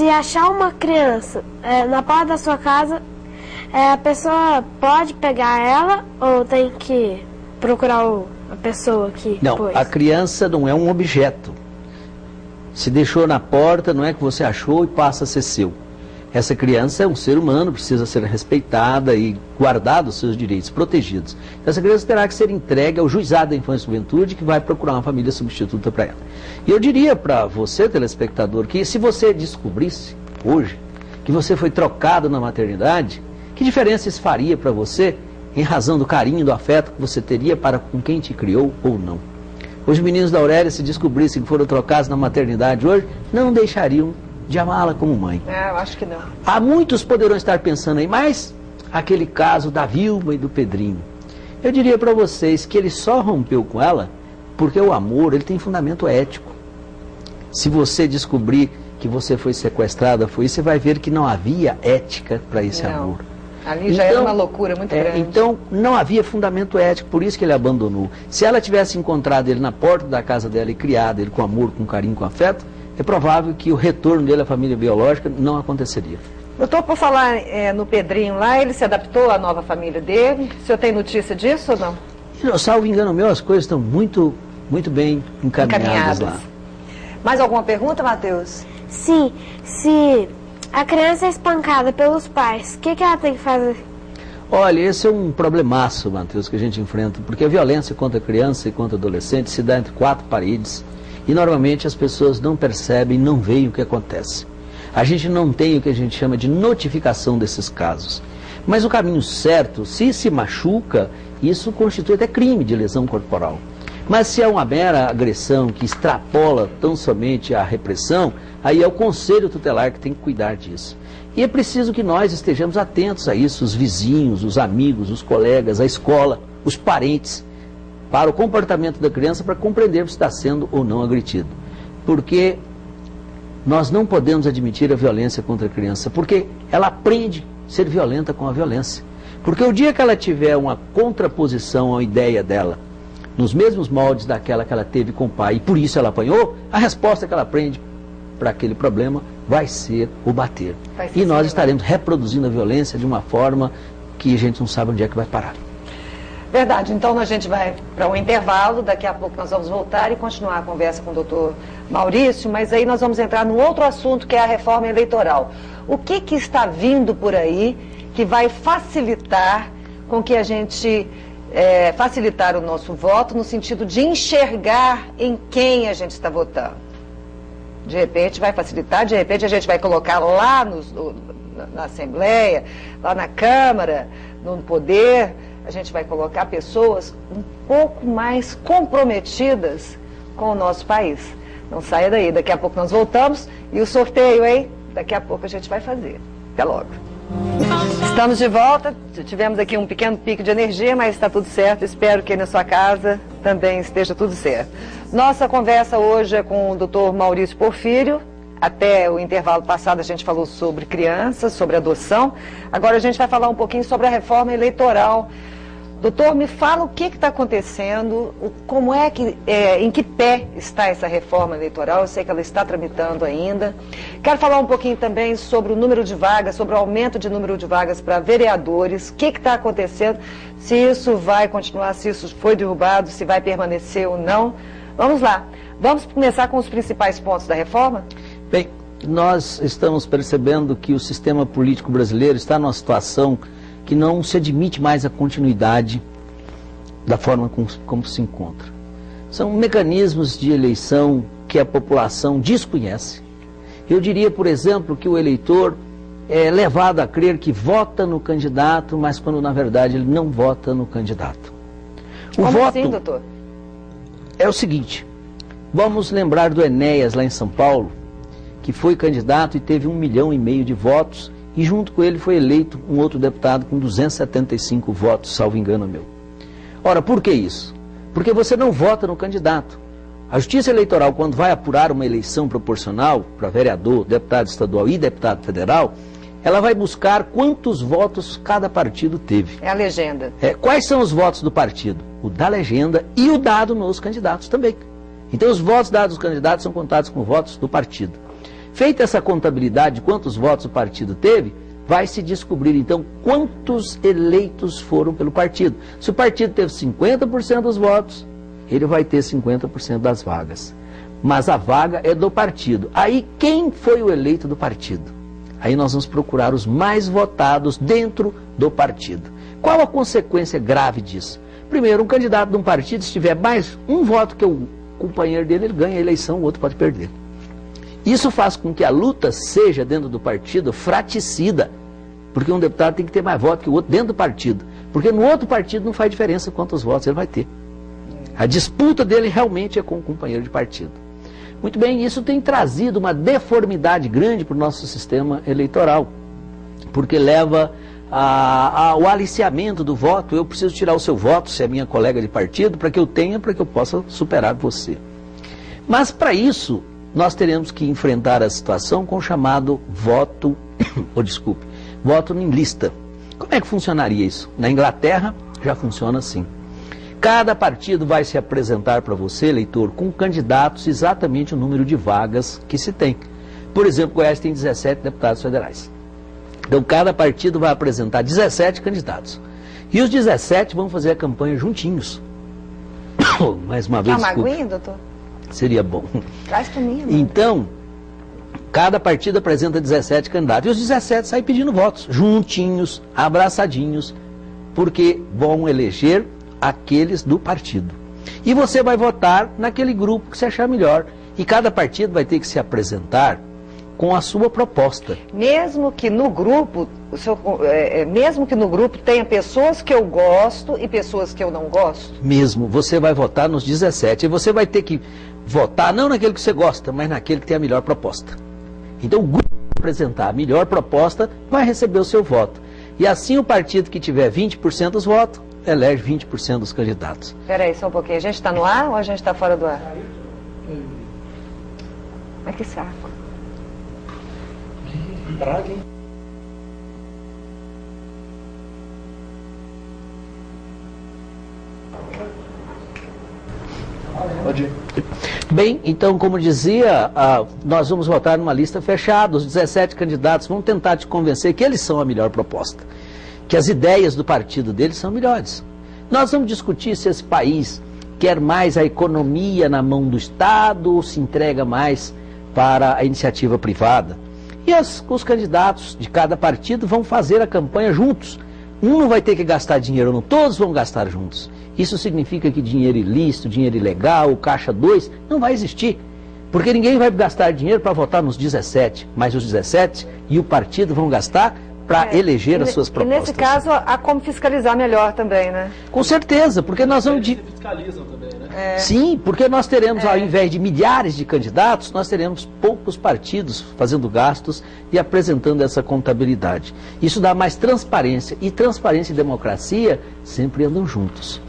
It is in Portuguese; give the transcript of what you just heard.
se achar uma criança na porta da sua casa, a pessoa pode pegar ela ou tem que procurar a pessoa aqui? Não, depois? A criança não é um objeto. Se deixou na porta, não é que você achou e passa a ser seu. Essa criança é um ser humano, precisa ser respeitada e guardada os seus direitos, protegidos. Essa criança terá que ser entregue ao juizado da infância e juventude, que vai procurar uma família substituta para ela. E eu diria para você, telespectador, que se você descobrisse hoje que você foi trocado na maternidade, que diferença isso faria para você em razão do carinho, do afeto que você teria para com quem te criou ou não? Os meninos da Aurélia, se descobrissem que foram trocados na maternidade hoje, não deixariam de amá-la como mãe. Eu acho que não. Há muitos poderão estar pensando aí, mas aquele caso da Vilma e do Pedrinho. Eu diria para vocês que ele só rompeu com ela porque o amor, ele tem fundamento ético. Se você descobrir que você foi sequestrada, você vai ver que não havia ética para esse amor. Ali já era uma loucura muito grande. Então, não havia fundamento ético, por isso que ele abandonou. Se ela tivesse encontrado ele na porta da casa dela e criado ele com amor, com carinho, com afeto, é provável que o retorno dele à família biológica não aconteceria. Doutor, por falar no Pedrinho lá, ele se adaptou à nova família dele? O senhor tem notícia disso ou não? Salvo engano meu, as coisas estão muito bem encaminhadas lá. Mais alguma pergunta, Matheus? Sim, se a criança é espancada pelos pais, o que ela tem que fazer? Olha, esse é um problemaço, Matheus, que a gente enfrenta, porque a violência contra a criança e contra o adolescente se dá entre quatro paredes e normalmente as pessoas não percebem, não veem o que acontece. A gente não tem o que a gente chama de notificação desses casos. Mas o caminho certo, se machuca, isso constitui até crime de lesão corporal. Mas se é uma mera agressão que extrapola tão somente a repressão, aí é o conselho tutelar que tem que cuidar disso. E é preciso que nós estejamos atentos a isso, os vizinhos, os amigos, os colegas, a escola, os parentes, para o comportamento da criança, para compreender se está sendo ou não agredido. Porque nós não podemos admitir a violência contra a criança, porque ela aprende a ser violenta com a violência. Porque o dia que ela tiver uma contraposição à ideia dela, nos mesmos moldes daquela que ela teve com o pai, e por isso ela apanhou, a resposta que ela aprende para aquele problema vai ser o bater. E nós estaremos reproduzindo a violência de uma forma que a gente não sabe onde é que vai parar. Verdade, então a gente vai para um intervalo, daqui a pouco nós vamos voltar e continuar a conversa com o doutor Maurício, mas aí nós vamos entrar num outro assunto que é a reforma eleitoral. O que está vindo por aí que vai facilitar com que a gente facilitar o nosso voto no sentido de enxergar em quem a gente está votando? De repente vai facilitar, de repente a gente vai colocar lá na Assembleia, lá na Câmara, no Poder, a gente vai colocar pessoas um pouco mais comprometidas com o nosso país. Não saia daí, daqui a pouco nós voltamos e o sorteio, hein? Daqui a pouco a gente vai fazer. Até logo. Estamos de volta, tivemos aqui um pequeno pico de energia, mas está tudo certo, espero que aí na sua casa também esteja tudo certo. Nossa conversa hoje é com o doutor Maurício Porfírio. Até o intervalo passado a gente falou sobre crianças, sobre adoção. Agora a gente vai falar um pouquinho sobre a reforma eleitoral. Doutor, me fala o que está acontecendo, como é que, em que pé está essa reforma eleitoral? Eu sei que ela está tramitando ainda. Quero falar um pouquinho também sobre o número de vagas, sobre o aumento de número de vagas para vereadores. O que está acontecendo, se isso vai continuar, se isso foi derrubado, se vai permanecer ou não. Vamos lá, vamos começar com os principais pontos da reforma? Bem, nós estamos percebendo que o sistema político brasileiro está numa situação que não se admite mais a continuidade da forma como se encontra. São mecanismos de eleição que a população desconhece. Eu diria, por exemplo, que o eleitor é levado a crer que vota no candidato, mas quando na verdade ele não vota no candidato. O Como voto assim, doutor? É o seguinte, vamos lembrar do Enéas lá em São Paulo, que foi candidato e teve 1,5 milhão de votos, e junto com ele foi eleito um outro deputado com 275 votos, salvo engano meu. Ora, por que isso? Porque você não vota no candidato. A Justiça Eleitoral, quando vai apurar uma eleição proporcional para vereador, deputado estadual e deputado federal, ela vai buscar quantos votos cada partido teve. É a legenda. Quais são os votos do partido? O da legenda e o dado nos candidatos também. Então os votos dados aos candidatos são contados como votos do partido. Feita essa contabilidade de quantos votos o partido teve, vai se descobrir então quantos eleitos foram pelo partido. Se o partido teve 50% dos votos, ele vai ter 50% das vagas. Mas a vaga é do partido. Aí quem foi o eleito do partido? Aí nós vamos procurar os mais votados dentro do partido. Qual a consequência grave disso? Primeiro, um candidato de um partido, se tiver mais um voto que o companheiro dele, ele ganha a eleição, o outro pode perder. Isso faz com que a luta seja dentro do partido fraticida, porque um deputado tem que ter mais votos que o outro dentro do partido, porque no outro partido não faz diferença quantos votos ele vai ter. A disputa dele realmente é com o companheiro de partido. Muito bem, isso tem trazido uma deformidade grande para o nosso sistema eleitoral, porque leva ao aliciamento do voto. Eu preciso tirar o seu voto, se é minha colega de partido, para que eu tenha, para que eu possa superar você. Mas para isso, nós teremos que enfrentar a situação com o chamado voto, voto em lista. Como é que funcionaria isso? Na Inglaterra já funciona assim. Cada partido vai se apresentar para você, eleitor, com candidatos exatamente o número de vagas que se tem. Por exemplo, Goiás tem 17 deputados federais. Então, cada partido vai apresentar 17 candidatos. E os 17 vão fazer a campanha juntinhos. Mais uma vez, uma aguinha, doutor? Seria bom. Traz para mim, mano. Então, cada partido apresenta 17 candidatos. E os 17 saem pedindo votos, juntinhos, abraçadinhos, porque vão eleger aqueles do partido. E você vai votar naquele grupo que você achar melhor. E cada partido vai ter que se apresentar com a sua proposta. Mesmo que no grupo, mesmo que no grupo tenha pessoas que eu gosto e pessoas que eu não gosto? Mesmo, você vai votar nos 17. E você vai ter que votar não naquele que você gosta, mas naquele que tem a melhor proposta. Então o grupo que apresentar a melhor proposta vai receber o seu voto. E assim o partido que tiver 20% dos votos, elege 20% dos candidatos. Espera aí, só um pouquinho. A gente está no ar ou a gente está fora do ar? Mas que saco. Pode ir. Bem, então, como dizia, nós vamos votar numa lista fechada. Os 17 candidatos vão tentar te convencer que eles são a melhor proposta, que as ideias do partido deles são melhores. Nós vamos discutir se esse país quer mais a economia na mão do Estado ou se entrega mais para a iniciativa privada. E os candidatos de cada partido vão fazer a campanha juntos. Um não vai ter que gastar dinheiro, não, todos vão gastar juntos. Isso significa que dinheiro ilícito, dinheiro ilegal, caixa 2, não vai existir. Porque ninguém vai gastar dinheiro para votar nos 17, mas os 17 e o partido vão gastar para eleger as suas propostas. E nesse caso, há como fiscalizar melhor também, né? Com certeza, porque nós vamos... Eles fiscalizam também, né? Sim, porque nós teremos, ao invés de milhares de candidatos, nós teremos poucos partidos fazendo gastos e apresentando essa contabilidade. Isso dá mais transparência, e transparência e democracia sempre andam juntos.